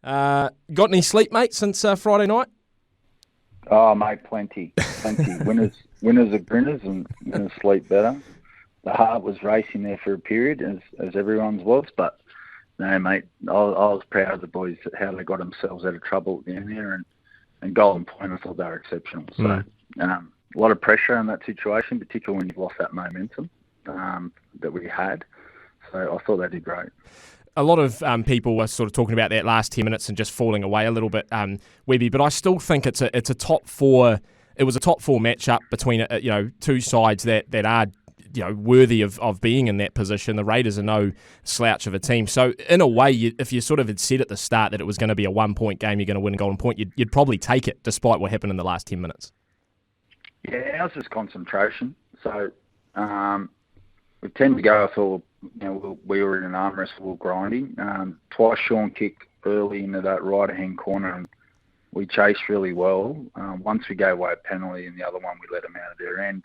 Got any sleep, mate, since Friday night? Oh, mate, plenty. Winners are grinners and winners sleep better. The heart was racing there for a period, as everyone's was, but no, mate, I was proud of the boys, how they got themselves out of trouble at the end there, and Golden Point, I thought they were exceptional. So, a lot of pressure in that situation, particularly when you've lost that momentum that we had. So I thought they did great. A lot of people were sort of talking about that last 10 minutes and just falling away a little bit, Webby, but I still think it's a top four. It was a top four matchup between two sides that are worthy of being in that position. The Raiders are no slouch of a team. So in a way, if you sort of had said at the start that it was going to be a 1 point game, you're going to win Golden Point, you'd probably take it despite what happened in the last 10 minutes. Yeah, ours was concentration. So we tend to go, I thought, we were in an arm wrestle grinding. Twice Sean kicked early into that right-hand corner, and we chased really well. Once we gave away a penalty, and the other one we let them out of their end.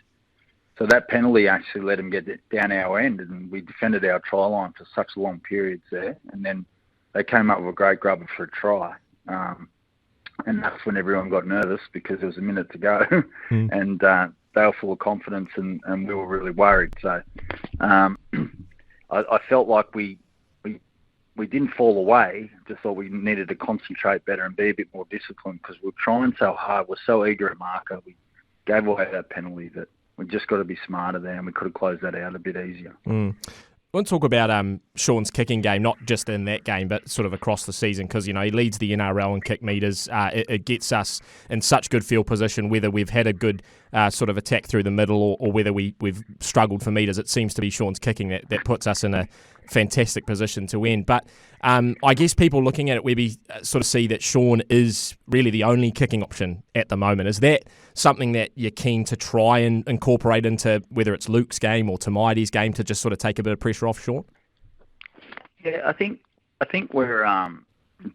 So that penalty actually let them get down our end, and we defended our try line for such long periods there. And then they came up with a great grubber for a try. And that's when everyone got nervous because there was a minute to go. And they were full of confidence, and we were really worried. So I felt like we didn't fall away. Just thought we needed to concentrate better and be a bit more disciplined because we were trying so hard. We're so eager at marker. We gave away that penalty that we just got to be smarter there, and we could have closed that out a bit easier. I want to talk about Sean's kicking game, not just in that game, but sort of across the season, because he leads the NRL in kick metres. It gets us in such good field position, whether we've had a good sort of attack through the middle or whether we've struggled for metres. It seems to be Sean's kicking that puts us in a fantastic position to win. But I guess people looking at it, Webby, sort of see that Sean is really the only kicking option at the moment. Is that something that you're keen to try and incorporate into whether it's Luke's game or Tamaidi's game to just sort of take a bit of pressure off Sean? Yeah, I think we're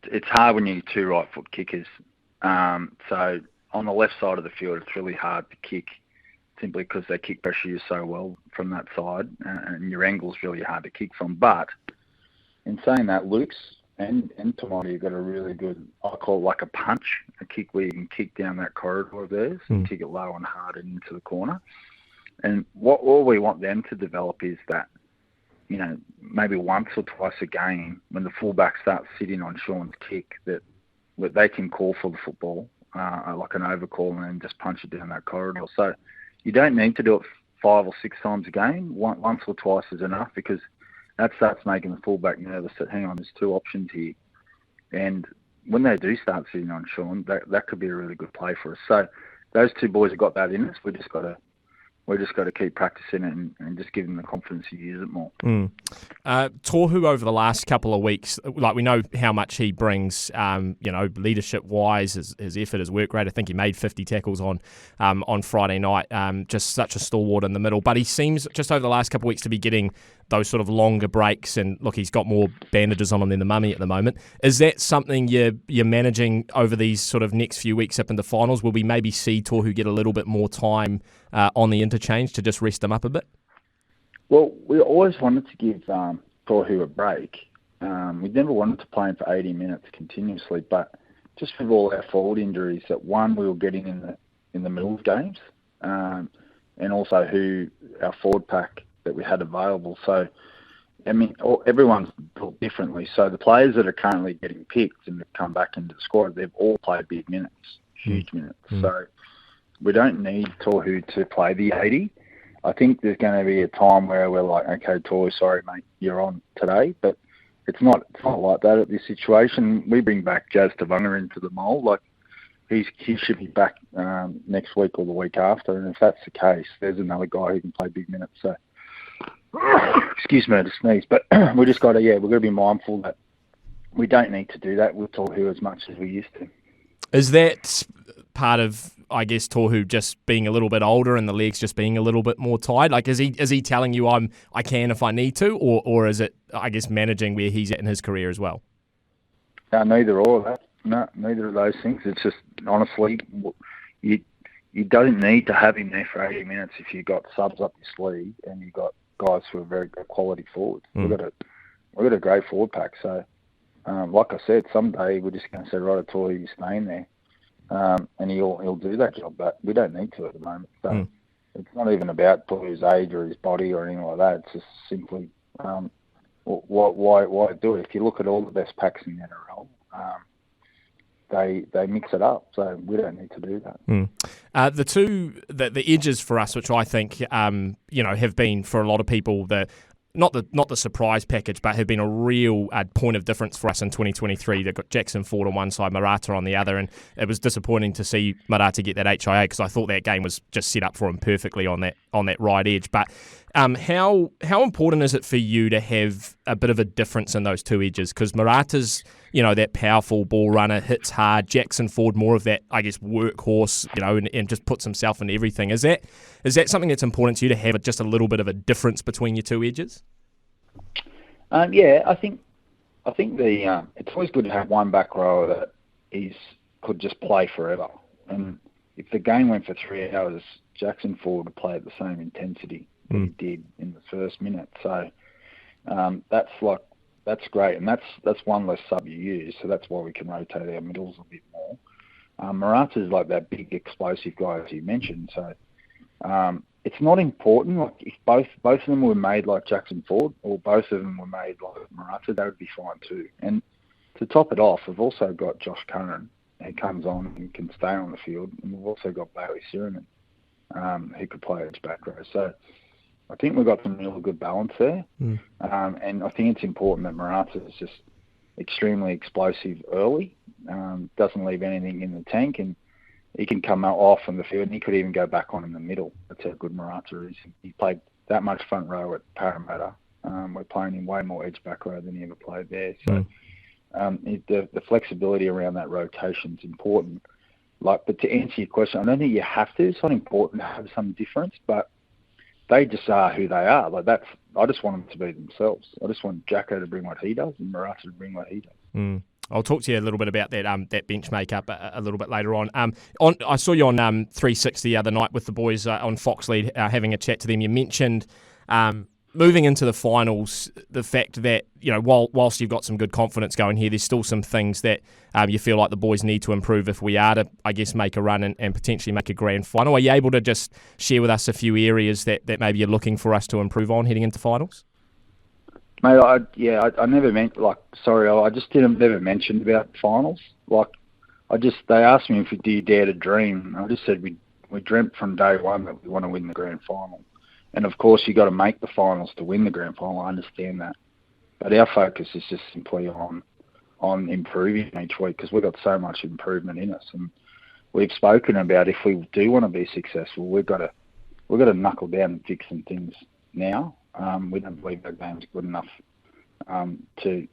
it's hard when you're two right foot kickers. So on the left side of the field, it's really hard to kick simply because they kick pressure you so well from that side, and your angle's really hard to kick from. But in saying that, Luke's and Tamati have got a really good, I call it like a punch, a kick where you can kick down that corridor of theirs and kick it low and hard and into the corner. And all we want them to develop is that, maybe once or twice a game when the fullback starts sitting on Sean's kick, that they can call for the football, like an overcall, and then just punch it down that corridor. So you don't need to do it 5 or 6 times a game. Once or twice is enough, because that starts making the fullback nervous that, hang on, there's 2 options here. And when they do start sitting on Sean, that could be a really good play for us. So those 2 boys have got that in us. We just got to keep practicing it and just give them the confidence to use it more. Tohu over the last couple of weeks, like we know how much he brings, leadership-wise, his effort, his work rate. I think he made 50 tackles on Friday night, just such a stalwart in the middle. But he seems, just over the last couple of weeks, to be getting those sort of longer breaks, and look, he's got more bandages on him than the mummy at the moment. Is that something you're managing over these sort of next few weeks up into finals? Will we maybe see Tohu get a little bit more time on the interchange to just rest him up a bit? Well, we always wanted to give Tohu a break. We never wanted to play him for 80 minutes continuously, but just with all our forward injuries, that one we were getting in the middle of games, and also our forward pack that we had available. So, I mean, everyone's built differently. So the players that are currently getting picked and have come back into the squad, they've all played big minutes, huge minutes. So we don't need Tohu to play the 80. I think there's going to be a time where we're like, okay, Tohu, sorry, mate, you're on today. But it's not like that at this situation. We bring back Jazz Tavunga into the mould. Like, he should be back next week or the week after. And if that's the case, there's another guy who can play big minutes. So, excuse me, I just sneezed. But we just got to, we're going to be mindful that we don't need to do that with Tohu as much as we used to. Is that part of, I guess, Tohu just being a little bit older and the legs just being a little bit more tired? Like, is he telling you I can if I need to, or is it, I guess, managing where he's at in his career as well? Neither or that. No, neither of those things. It's just, honestly, you don't need to have him there for 80 minutes if you've got subs up your sleeve and you've got guys who are very good quality forwards. We've got a great forward pack, so like I said, someday we're just going to say, right, Toy, you're staying there, and he'll do that job. But we don't need to at the moment. So it's not even about Toy's age or his body or anything like that. It's just simply why do it? If you look at all the best packs in the NRL, they mix it up, so we don't need to do that. The edges for us, which I think have been for a lot of people not the surprise package, but have been a real point of difference for us in 2023. They've got Jackson Ford on one side, Maratta on the other, and it was disappointing to see Maratta get that HIA because I thought that game was just set up for him perfectly on that right edge. But how important is it for you to have a bit of a difference in those two edges? Because Maratta's that powerful ball runner, hits hard. Jackson Ford more of that, I guess, workhorse, and just puts himself in everything. Is that something that's important to you to have just a little bit of a difference between your two edges? Yeah, I think it's always good to have one back rower that could just play forever. And if the game went for 3 hours, Jackson Ford would play at the same intensity that he did in the first minute. So that's great, and that's one less sub you use, so that's why we can rotate our middles a bit more. Maratta's like that big explosive guy, as you mentioned, so it's not important. Like if both of them were made like Jackson Ford, or both of them were made like Maratta, that would be fine too. And to top it off, we've also got Josh Curran, who comes on and can stay on the field, and we've also got Bailey Siriman, who could play edge back row. So I think we've got some really good balance there. And I think it's important that Maratta is just extremely explosive early, doesn't leave anything in the tank, and he can come out off on the field, and he could even go back on in the middle. That's how good Maratta is. He played that much front row at Parramatta. We're playing him way more edge back row than he ever played there. So the flexibility around that rotation is important. But to answer your question, I don't think you have to. It's not important to have some difference, but they just are who they are. I just want them to be themselves. I just want Jacko to bring what he does and Maratta to bring what he does. I'll talk to you a little bit about that bench makeup a little bit later on. I saw you on 360 the other night with the boys on Fox Lead having a chat to them. You mentioned moving into the finals, the fact that whilst you've got some good confidence going here, there's still some things that you feel like the boys need to improve if we are to, I guess, make a run and potentially make a grand final. Are you able to just share with us a few areas that maybe you're looking for us to improve on heading into finals? Mate, I never meant, I just never mentioned about finals. They asked me do you dare to dream? I just said we dreamt from day one that we want to win the grand final. And of course, you got to make the finals to win the grand final. I understand that, but our focus is just simply on improving each week because we've got so much improvement in us. And we've spoken about if we do want to be successful, we've got to knuckle down and fix some things now. We don't believe our game's good enough to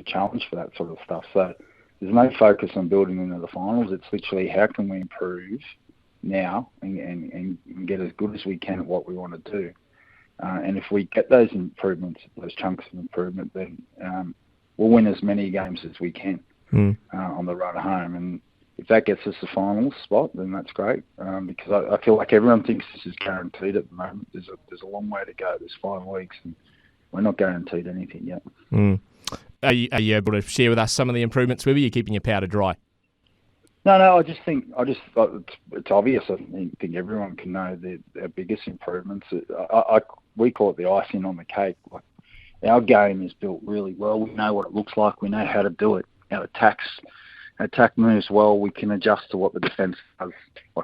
challenge for that sort of stuff. So there's no focus on building into the finals. It's literally how can we improve now and get as good as we can at what we want to do. And if we get those improvements, those chunks of improvement, then we'll win as many games as we can on the run home. And if that gets us the finals spot, then that's great. Because I feel like everyone thinks this is guaranteed at the moment. There's a long way to go. There's 5 weeks, and we're not guaranteed anything yet. Are you able to share with us some of the improvements? Whether you're keeping your powder dry? No. I just thought it's obvious. I think everyone can know our biggest improvements. We call it the icing on the cake. Our game is built really well. We know what it looks like. We know how to do it. Our attack moves well. We can adjust to what the defence does.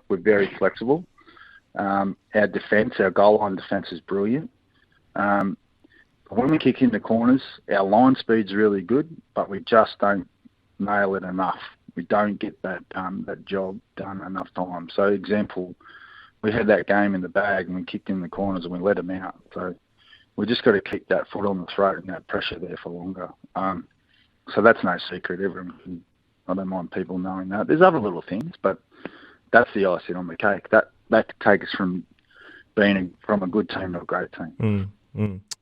We're very flexible. Our defence, our goal line defence is brilliant. When we kick into corners, our line speed's really good, but we just don't nail it enough. We don't get that job done enough times. So, example, we had that game in the bag and we kicked in the corners and we let them out. So we just got to keep that foot on the throat and that pressure there for longer. So that's no secret. I don't mind people knowing that. There's other little things, but that's the icing on the cake. That takes us from being from a good team to a great team.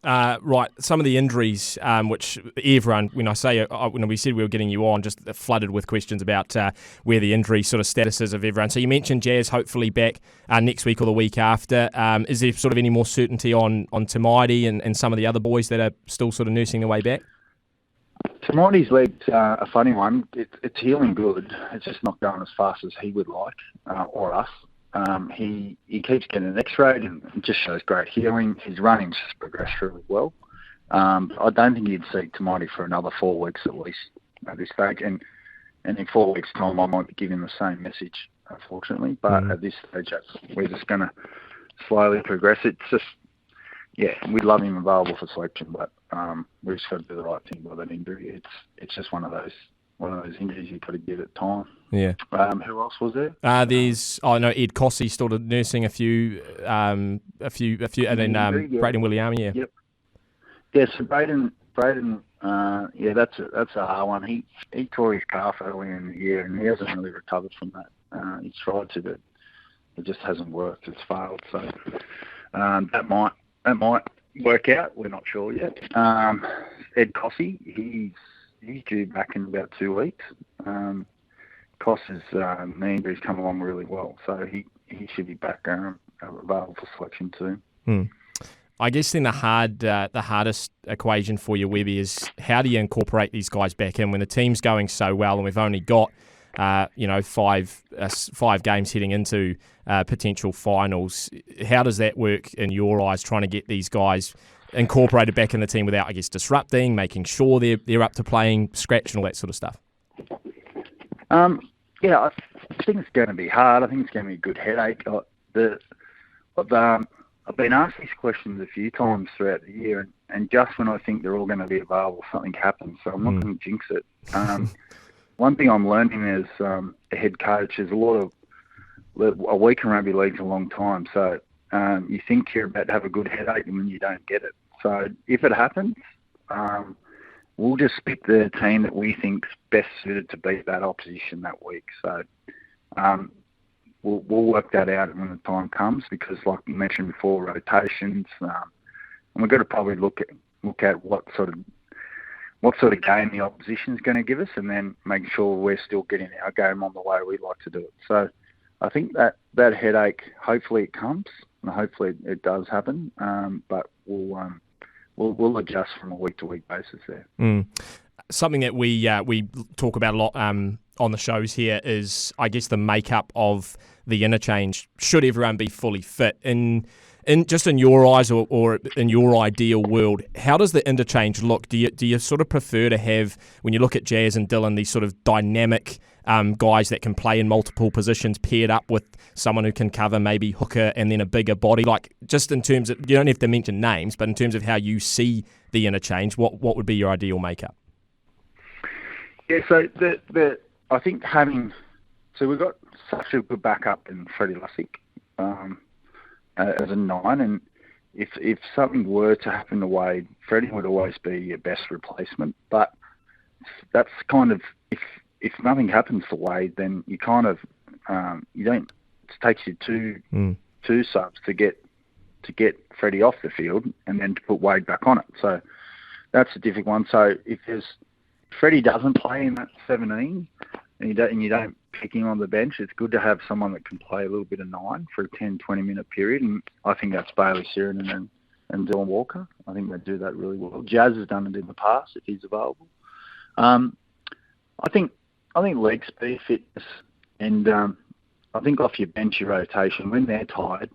Right, some of the injuries, which everyone, when we said we were getting you on, just flooded with questions about where the injury sort of status is of everyone. So you mentioned Jazz hopefully back next week or the week after. Is there sort of any more certainty on Tamaiti and some of the other boys that are still sort of nursing their way back? Tamati's leg's a funny one. It's healing good. It's just not going as fast as he would like, or us. He keeps getting an X-ray and it just shows great healing. His running's just progressed really well. I don't think you'd see Tamati for another 4 weeks at least at this stage. And in 4 weeks' time, I might be giving the same message, unfortunately. But at this stage, we're just going to slowly progress. It's just, we'd love him available for selection, but we've just got to do the right thing by that injury. It's just one of those injuries you've got to give it time. Yeah. Who else was there? There's Ed Cossey started nursing a few, and then Braden Williami. Yeah. Yep. Yeah. So Braden, that's a hard one. He tore his calf early in the year, and he hasn't really recovered from that. He's tried to, but it just hasn't worked. It's failed. So that might work out. We're not sure yet. Ed Cossey, he's due back in about 2 weeks. Coss's knee injury's come along really well, so he should be back available for selection too. I guess then the hardest equation for you, Webby, is how do you incorporate these guys back in when the team's going so well and we've only got 5 games heading into potential finals. How does that work in your eyes, trying to get these guys incorporated back in the team without, I guess, disrupting, making sure they're up to playing scratch and all that sort of stuff? I think it's going to be hard. I think it's going to be a good headache. I've been asked these questions a few times throughout the year, and just when I think they're all going to be available, something happens. So I'm not going to jinx it. One thing I'm learning as a head coach is a week in rugby league's a long time. So you think you're about to have a good headache and then you don't get it. So if it happens, we'll just pick the team that we think's best suited to beat that opposition that week. So we'll work that out when the time comes, because, like you mentioned before, rotations, and we've got to probably look at what sort of game the opposition's going to give us, and then make sure we're still getting our game on the way we like to do it. So I think that headache, hopefully it comes, and hopefully it does happen. But we'll adjust from a week-to-week basis there. Something that we talk about a lot on the shows here is, I guess, the makeup of the interchange. Should everyone be fully fit? In your eyes, or in your ideal world, how does the interchange look? Do you sort of prefer to have, when you look at Jazz and Dylan, these sort of dynamic guys that can play in multiple positions paired up with someone who can cover maybe hooker and then a bigger body? Like, just in terms of, you don't have to mention names, but in terms of how you see the interchange, what would be your ideal makeup? Yeah, so I think we've got such a good backup in Freddie Lussick as a 9, and if something were to happen to Wade, Freddie would always be your best replacement. But that's kind of, if nothing happens to Wade, then you kind of you don't. It takes you two subs to get Freddie off the field and then to put Wade back on it. So that's a difficult one. So if Freddie doesn't play in that 17, and you don't pick him on the bench, it's good to have someone that can play a little bit of 9 for a 10, 20-minute period, and I think that's Bailey Sheridan and Dylan Walker. I think they do that really well. Jazz has done it in the past if he's available. I think leg speed, fitness, and I think off your bench, your rotation, when they're tired,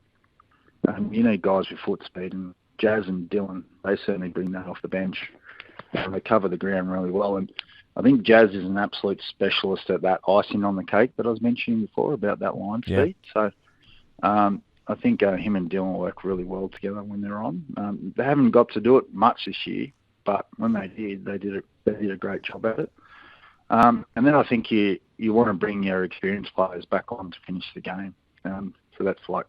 you need guys with foot speed, and Jazz and Dylan, they certainly bring that off the bench. They cover the ground really well, and I think Jazz is an absolute specialist at that icing on the cake that I was mentioning before about that line speed. So I think him and Dylan work really well together when they're on. They haven't got to do it much this year, but when they did a great job at it. And then I think you want to bring your experienced players back on to finish the game. So that's like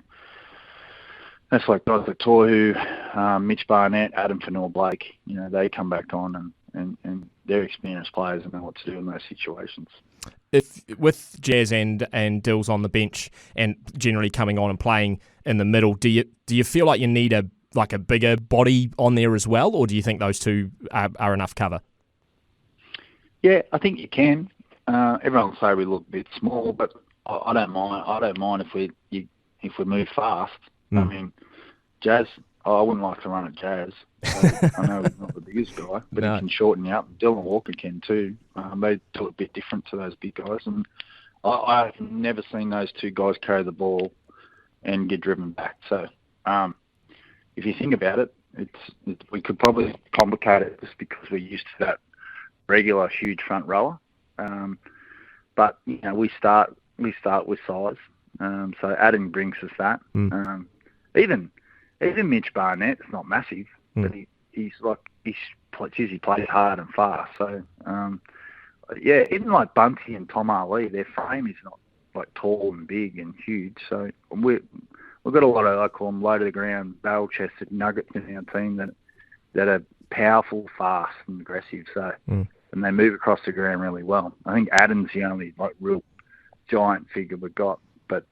guys like Tohu, Mitch Barnett, Adam Fanor-Blake. They come back on and they're experienced players and know what to do in those situations. If with Jazz and Dills on the bench and generally coming on and playing in the middle, do you feel like you need a bigger body on there as well, or do you think those two are enough cover? Yeah, I think you can. Everyone will say we look a bit small, but I don't mind. I don't mind if we move fast. I mean, Jazz. I wouldn't like to run at Jazz. So I know he's not the biggest guy, but No. he can shorten you up. Dylan Walker can too. They do it a bit different to those big guys. And I've never seen those two guys carry the ball and get driven back. So if you think about it, we could probably complicate it just because we're used to that regular huge front rower. But we start with size. So Adam brings us that. Even Mitch Barnett's not massive, but he plays hard and fast. So even like Bunty and Tom Ali, their frame is not like tall and big and huge. So we've got a lot of, I call them low to the ground, barrel-chested nuggets in our team that are powerful, fast, and aggressive. So and they move across the ground really well. I think Adam's the only like real giant figure we've got. But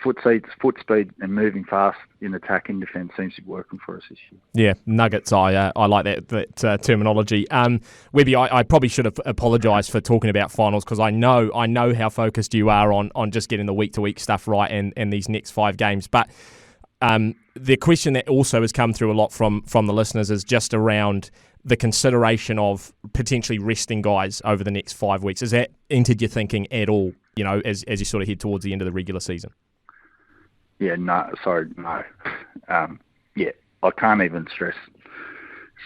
foot speed and moving fast in attack and defence seems to be working for us this year. Yeah, nuggets. I like that terminology. Webby, I probably should have apologised for talking about finals because I know how focused you are on just getting the week-to-week stuff right and these next 5 games. But the question that also has come through a lot from the listeners is just around the consideration of potentially resting guys over the next 5 weeks. Has that entered your thinking at all, as you sort of head towards the end of the regular season? Yeah, no. I can't even stress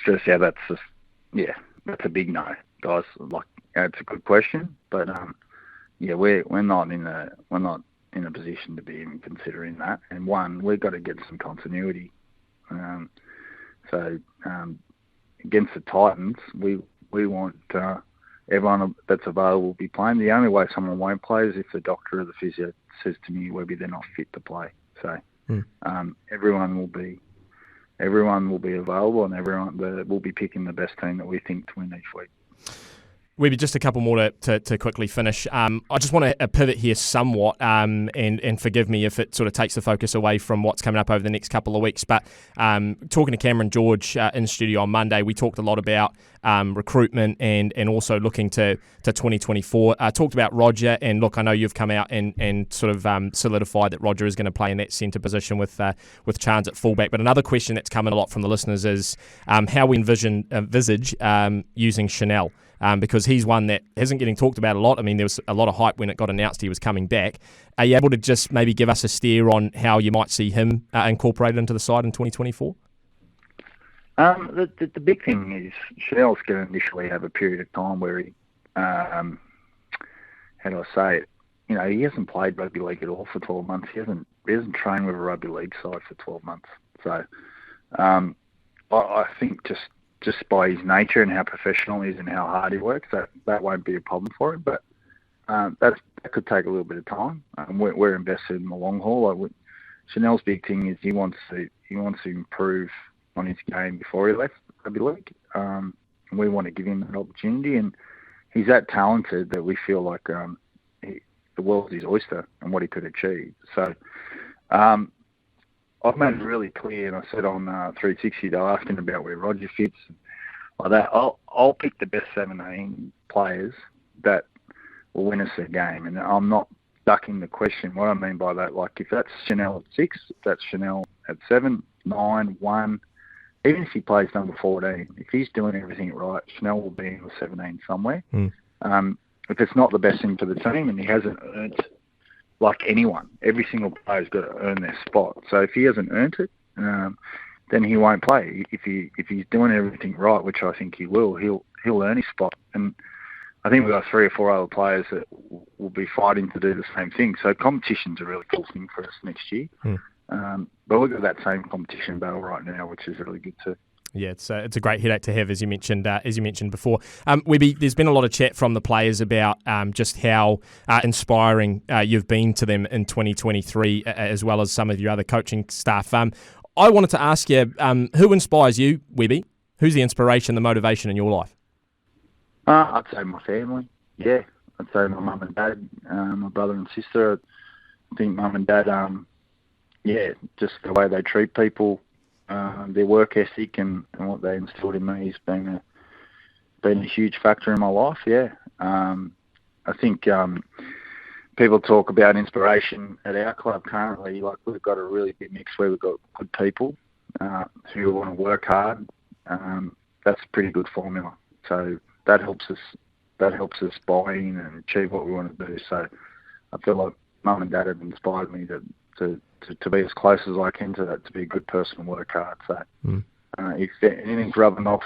how that's just, that's a big no, guys. Like, it's a good question, but we're not in a position to be even considering that. And one, we've got to get some continuity. Against the Titans, we want everyone that's available to be playing. The only way someone won't play is if the doctor or the physio says to me, Webby, they're not fit to play. So everyone will be available, and we'll be picking the best team that we think to win each week. Webby, just a couple more to quickly finish. I just want to pivot here somewhat, and forgive me if it sort of takes the focus away from what's coming up over the next couple of weeks. But talking to Cameron George in studio on Monday, we talked a lot about recruitment and also looking to 2024. Talked about Roger, and look, I know you've come out and sort of solidified that Roger is going to play in that centre position with Chance at fullback. But another question that's coming a lot from the listeners is how we envisage using Chanel. Because he's one that isn't getting talked about a lot. I mean, there was a lot of hype when it got announced he was coming back. Are you able to just maybe give us a steer on how you might see him incorporated into the side in 2024? The big thing is Chanel's going to initially have a period of time where he, how do I say it? He hasn't played rugby league at all for 12 months. He hasn't trained with a rugby league side for 12 months. So I think just by his nature and how professional he is and how hard he works, that won't be a problem for him. But that could take a little bit of time. We're invested in the long haul. Chanel's big thing is he wants to improve on his game before he left rugby league. We want to give him that opportunity, and he's that talented that we feel like the world's his oyster and what he could achieve. So I've made it really clear, and I said on 360, they're asking about where Roger fits. Like that, I'll pick the best 17 players that will win us a game, and I'm not ducking the question. What I mean by that, like if that's Chanel at 6, if that's Chanel at 7, 9, 1, even if he plays number 14, if he's doing everything right, Chanel will be in the 17 somewhere. If it's not the best thing for the team, and he hasn't earned, like anyone, every single player's got to earn their spot. So if he hasn't earned it, then he won't play. If he's doing everything right, which I think he will, he'll earn his spot. And I think we've got 3 or 4 other players that will be fighting to do the same thing. So competition's a really cool thing for us next year. But we've got that same competition battle right now, which is really good too. Yeah, it's a great headache to have, as you mentioned before. Webby, there's been a lot of chat from the players about just how inspiring you've been to them in 2023, as well as some of your other coaching staff. I wanted to ask you, who inspires you, Webby? Who's the inspiration, the motivation in your life? I'd say my family. Yeah, I'd say my mum and dad, my brother and sister. I think mum and dad, just the way they treat people. Their work ethic and what they instilled in me has been a huge factor in my life. Yeah, I think people talk about inspiration at our club currently. Like we've got a really big mix where we've got good people, who want to work hard, that's a pretty good formula. So that helps us buy in and achieve what we want to do. So I feel like Mum and Dad have inspired me to be as close as I can to that, to be a good person and work hard. So if anything's rubbing off,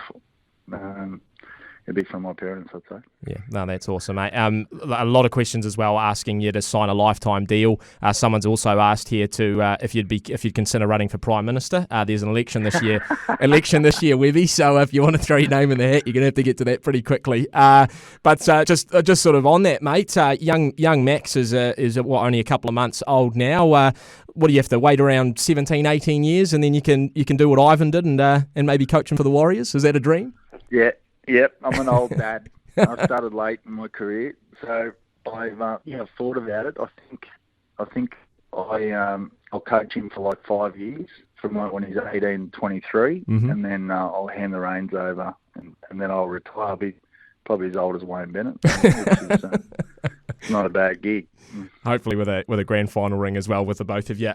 it'd be from my parents, I'd say. Yeah, no, that's awesome, mate. A lot of questions as well asking you to sign a lifetime deal. Someone's also asked here to if you'd consider running for Prime Minister. There's an election this year, Webby. So if you want to throw your name in the hat, you're gonna have to get to that pretty quickly. But just sort of on that, mate. Young Max is only a couple of months old now. What do you have to wait around 17, 18 years, and then you can do what Ivan did and maybe coach him for the Warriors? Is that a dream? Yeah. Yep, I'm an old dad. I started late in my career, so I've thought about it. I think I'll coach him for like 5 years, from like when he's 18, 23, and then I'll hand the reins over, and then I'll retire. I'll be probably as old as Wayne Bennett, which is not a bad gig. Hopefully with a grand final ring as well with the both of you.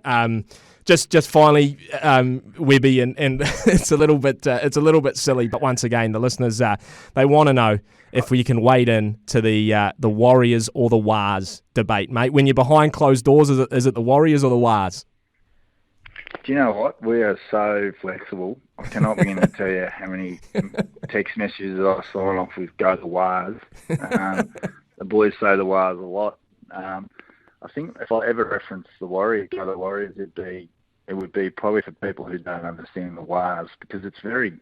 Just finally, Webby, and it's a little bit silly, but once again, the listeners they want to know if we can wade in to the Warriors or the Wars debate, mate. When you're behind closed doors, is it the Warriors or the Wars? Do you know what? We are so flexible. I cannot begin to tell you how many text messages I sign off with "Go the Wars." The boys say the Wars a lot. I think if I ever reference the Warriors, Go the Warriors, it would be probably for people who don't understand the Wars, because it's very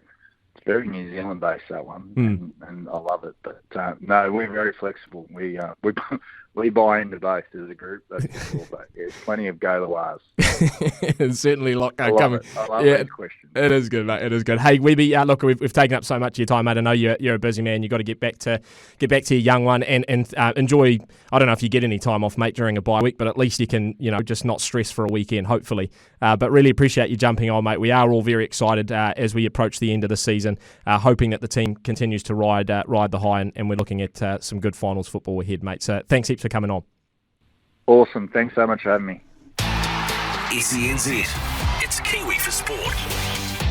New Zealand based, that one, and I love it. But no, we're very flexible. We buy into both as a group. That's for sure. But there's plenty of Go the Wars. There's certainly a lot coming. I love that question. It is good, mate. It is good. Hey, Webby, look, we've taken up so much of your time, mate. I know you're a busy man. You've got to get back to your young one and enjoy. I don't know if you get any time off, mate, during a bye week, but at least you can, just not stress for a weekend, hopefully. But really appreciate you jumping on, mate. We are all very excited as we approach the end of the season, hoping that the team continues to ride the high, and we're looking at some good finals football ahead, mate. So thanks heaps for coming on. Awesome. Thanks so much for having me. SENZ. It's Kiwi for Sport.